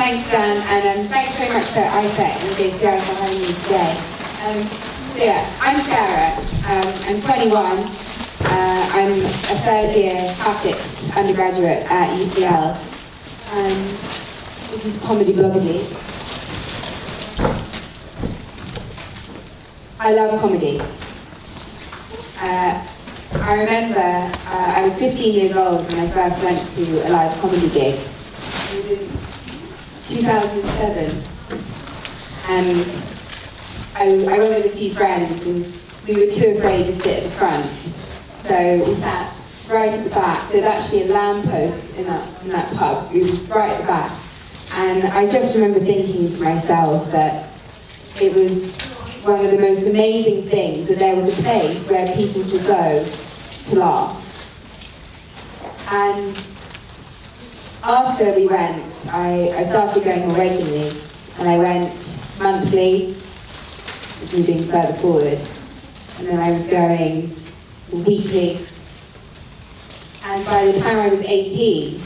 Thanks, Dan, and thanks very much to ISEC and UCL for having me today. I'm Sara. I'm 21. I'm a third-year classics undergraduate at UCL. This is Comedy Bloggedy. I love comedy. I remember I was 15 years old when I first went to a live comedy gig. It was in 2007, and I went with a few friends, and we were too afraid to sit at the front, so we sat right at the back. There's actually a lamppost in that pub, so we were right at the back, and I just remember thinking to myself that it was one of the most amazing things that there was a place where people could go to laugh. And after we went, I started going more regularly, and I went monthly, moving further forward, and then I was going weekly. And by the time I was 18,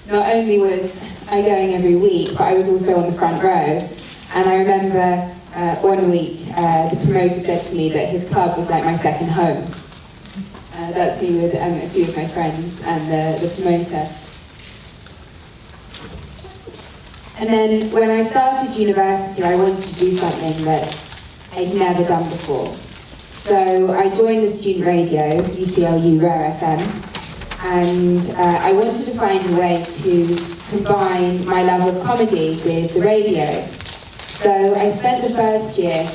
not only was I going every week, but I was also on the front row. And I remember one week, the promoter said to me that his club was like my second home. That's me with a few of my friends and the promoter. And then when I started university, I wanted to do something that I'd never done before. So I joined the student radio, UCL-SOAS Rare FM, and I wanted to find a way to combine my love of comedy with the radio. So I spent the first year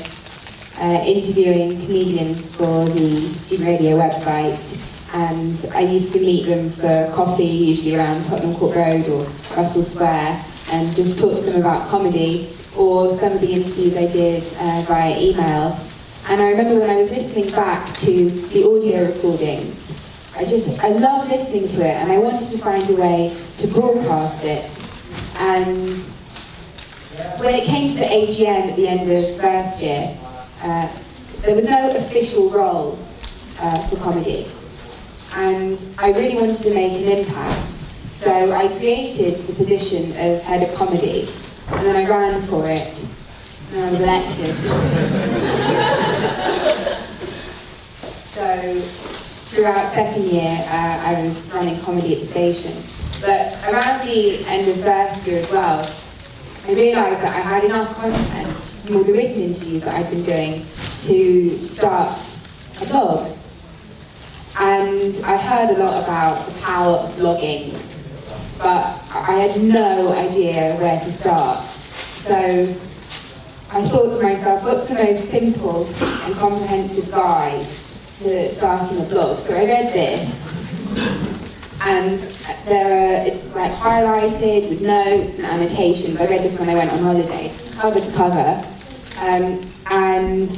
interviewing comedians for the student radio website, and I used to meet them for coffee, usually around Tottenham Court Road or Russell Square, and just talk to them about comedy, or some of the interviews I did via email. And I remember when I was listening back to the audio recordings, I loved listening to it, and I wanted to find a way to broadcast it. And when it came to the AGM at the end of first year, there was no official role for comedy. And I really wanted to make an impact. So I created the position of head of comedy, and then I ran for it, and I was elected. So throughout second year, I was running comedy at the station. But around the end of first year as well, I realised that I had enough content from all the written interviews that I'd been doing to start a blog. And I heard a lot about the power of blogging, but I had no idea where to start. So I thought to myself, what's the most simple and comprehensive guide to starting a blog? So I read this, and it's like highlighted with notes and annotations. I read this when I went on holiday, cover to cover. And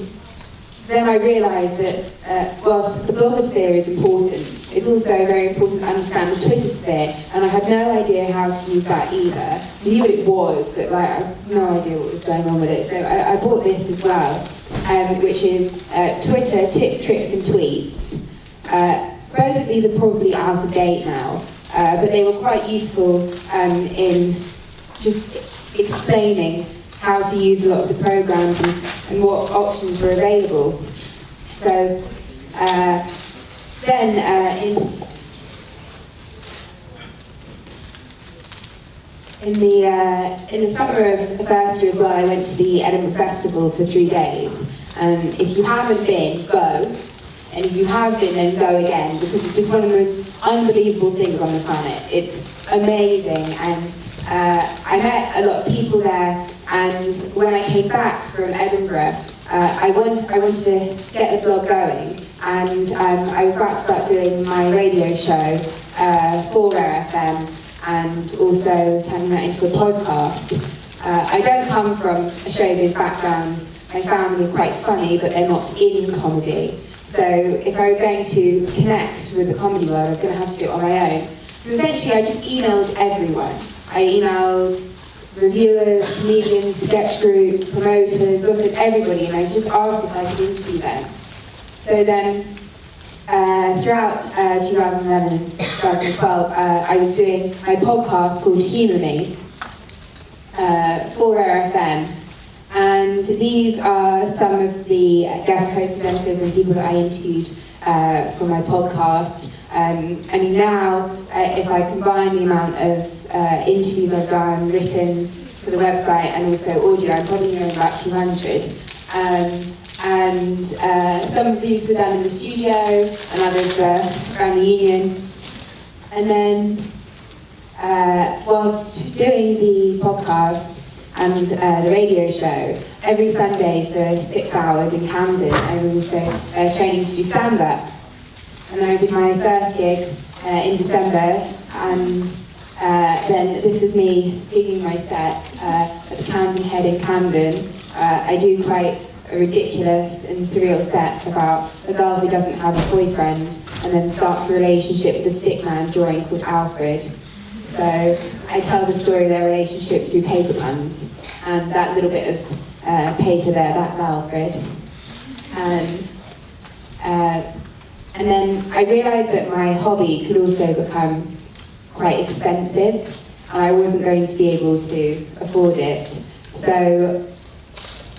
then I realised that whilst the blogosphere is important, it's also very important to understand the Twitter sphere, and I had no idea how to use that either. I knew what it was, but I had no idea what was going on with it. So I bought this as well, which is Twitter Tips, Tricks and Tweets. Both of these are probably out of date now, but they were quite useful in just explaining how to use a lot of the programs and what options were available. So then in the summer of the first year as well, I went to the Edinburgh Festival for 3 days. If you haven't been, go. And if you have been, then go again, because it's just one of the most unbelievable things on the planet. It's amazing, and I met a lot of people there, and when I came back from Edinburgh, I wanted to get the blog going, and I was about to start doing my radio show for Rare FM, and also turning that into a podcast. I don't come from a showbiz background. My family are quite funny, but they're not in comedy. So if I was going to connect with the comedy world, I was going to have to do it on my own. So essentially, I just emailed everyone. I emailed reviewers, comedians, sketch groups, promoters, looked at everybody, and I just asked if I could interview them. So then, throughout 2011 and 2012, I was doing my podcast called Humour Me. for FM. And these are some of the guest co-presenters and people that I interviewed for my podcast. I mean, now, if I combine the amount of interviews I've done, written for the website, and also audio, I'm probably nearing about 200. And some of these were done in the studio, and others were around the union. And then, whilst doing the podcast and the radio show, every Sunday for 6 hours in Camden, I was also training to do stand-up. And then I did my first gig in December, and then this was me gigging my set at the Camden Head in Camden. I do quite a ridiculous and surreal set about a girl who doesn't have a boyfriend and then starts a relationship with a stick man drawing called Alfred. So I tell the story of their relationship through paper puns, and that little bit of paper there, that's Alfred. And then I realised that my hobby could also become quite expensive, and I wasn't going to be able to afford it. So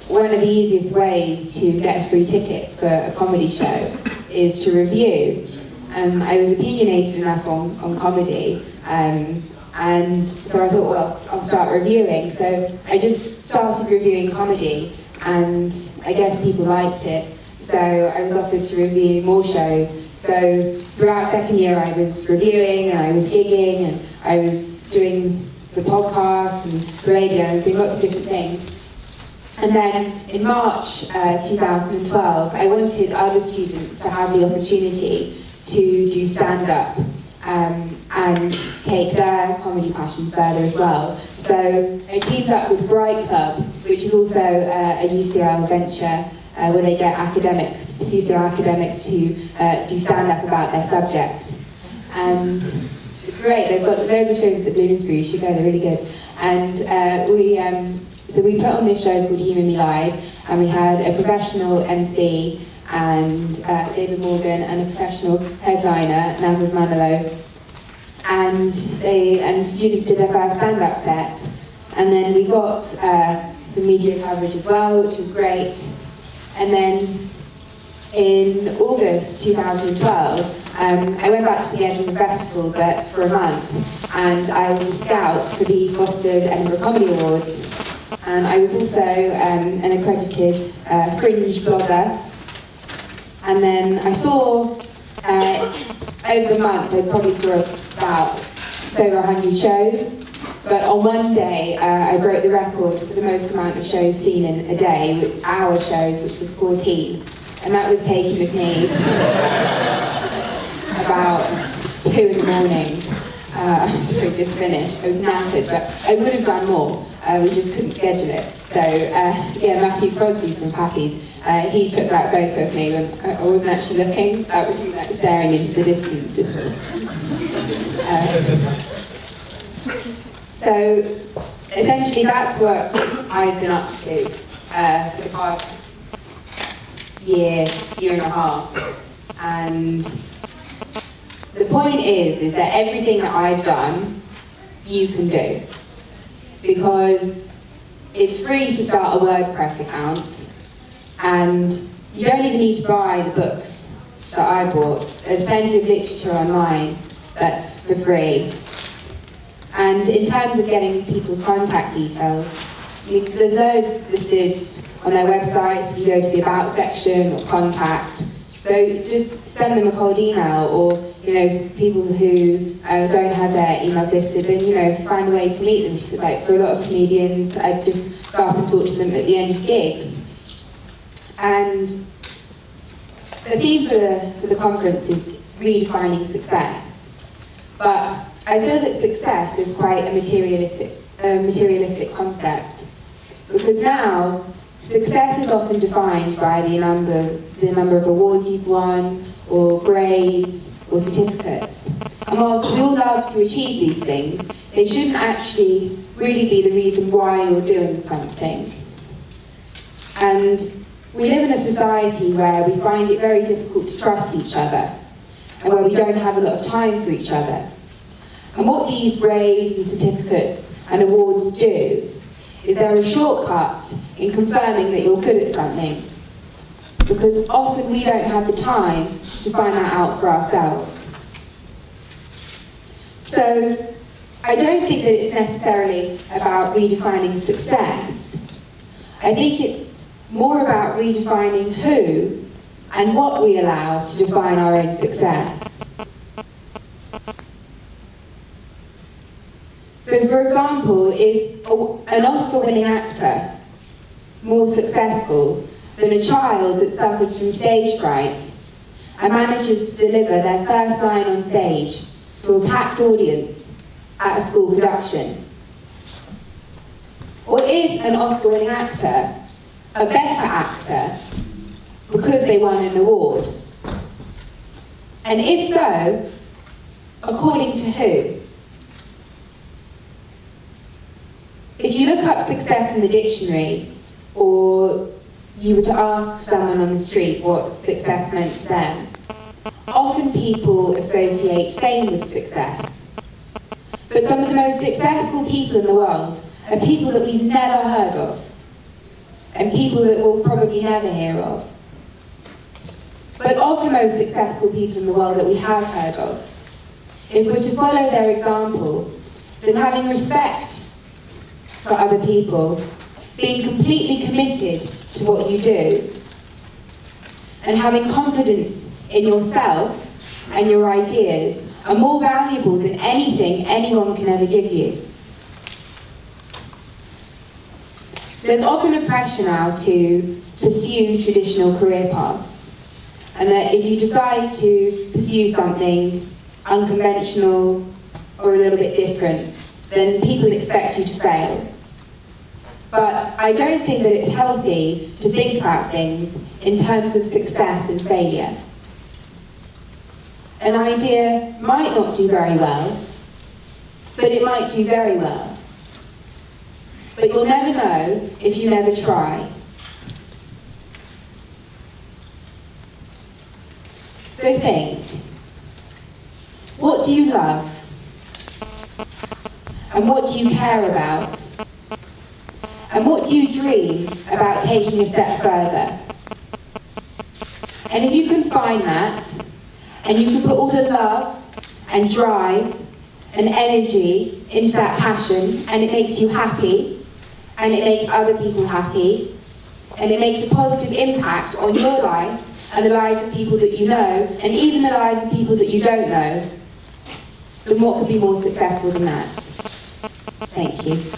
one of the easiest ways to get a free ticket for a comedy show is to review. I was opinionated enough on comedy, and so I thought, well, I'll start reviewing. So I just started reviewing comedy, and I guess people liked it. So I was offered to review more shows. So throughout second year I was reviewing, and I was gigging, and I was doing the podcast and the radio, and I was doing lots of different things. And then in March 2012, I wanted other students to have the opportunity to do stand-up and take their comedy passions further as well. So I teamed up with Bright Club, which is also a UCL venture where they get academics, UCL academics, to do stand-up about their subject. And it's great, they've got loads of shows at the Bloomsbury, you should go, they're really good. And so we put on this show called Human Me Live, and we had a professional MC and David Morgan, and a professional headliner, Nazos Manilow. And students did their first stand-up set. And then we got some media coverage as well, which was great. And then in August 2012, I went back to the Edinburgh Festival, but for a month, and I was a scout for the Foster's Edinburgh Comedy Awards. And I was also an accredited fringe blogger. And then I saw, over the month, I probably saw about just over 100 shows. But on one day, I broke the record for the most amount of shows seen in a day, with hour shows, which was 14. And that was taken of me about 2 in the morning after I just finished. I was knackered, but I would have done more. We just couldn't schedule it. So, yeah, Matthew Crosby from Pappy's, he took that photo of me when I wasn't actually looking. That was me like staring into the distance. So, essentially, that's what I've been up to for the past year and a half. And the point is that everything that I've done, you can do. Because it's free to start a WordPress account, and you don't even need to buy the books that I bought. There's plenty of literature online that's for free. And in terms of getting people's contact details, there's loads listed on their websites if you go to the About section or Contact. So just send them a cold email, or people who don't have their emails listed, then find a way to meet them. Like for a lot of comedians, I just go up and talk to them at the end of gigs. And the theme for the conference is redefining success. But I feel that success is quite a materialistic concept, because now success is often defined by the number of awards you've won, or grades, or certificates. And whilst we all love to achieve these things, they shouldn't actually really be the reason why you're doing something. And we live in a society where we find it very difficult to trust each other, and where we don't have a lot of time for each other. And what these grades and certificates and awards do is there a shortcut in confirming that you're good at something? Because often we don't have the time to find that out for ourselves. So I don't think that it's necessarily about redefining success. I think it's more about redefining who and what we allow to define our own success. So, for example, is an Oscar-winning actor more successful than a child that suffers from stage fright and manages to deliver their first line on stage to a packed audience at a school production? Or is an Oscar-winning actor a better actor because they won an award? And if so, according to who? If you look up success in the dictionary, or you were to ask someone on the street what success meant to them, often people associate fame with success. But some of the most successful people in the world are people that we've never heard of, and people that we'll probably never hear of. But of the most successful people in the world that we have heard of, if we're to follow their example, then having respect for other people, being completely committed to what you do, and having confidence in yourself and your ideas are more valuable than anything anyone can ever give you. There's often a pressure now to pursue traditional career paths, and that if you decide to pursue something unconventional or a little bit different, then people expect you to fail. But I don't think that it's healthy to think about things in terms of success and failure. An idea might not do very well, but it might do very well. But you'll never know if you never try. So think, what do you love? And what do you care about? And what do you dream about taking a step further? And if you can find that, and you can put all the love and drive and energy into that passion, and it makes you happy, and it makes other people happy, and it makes a positive impact on your life and the lives of people that you know, and even the lives of people that you don't know, then what could be more successful than that? Thank you.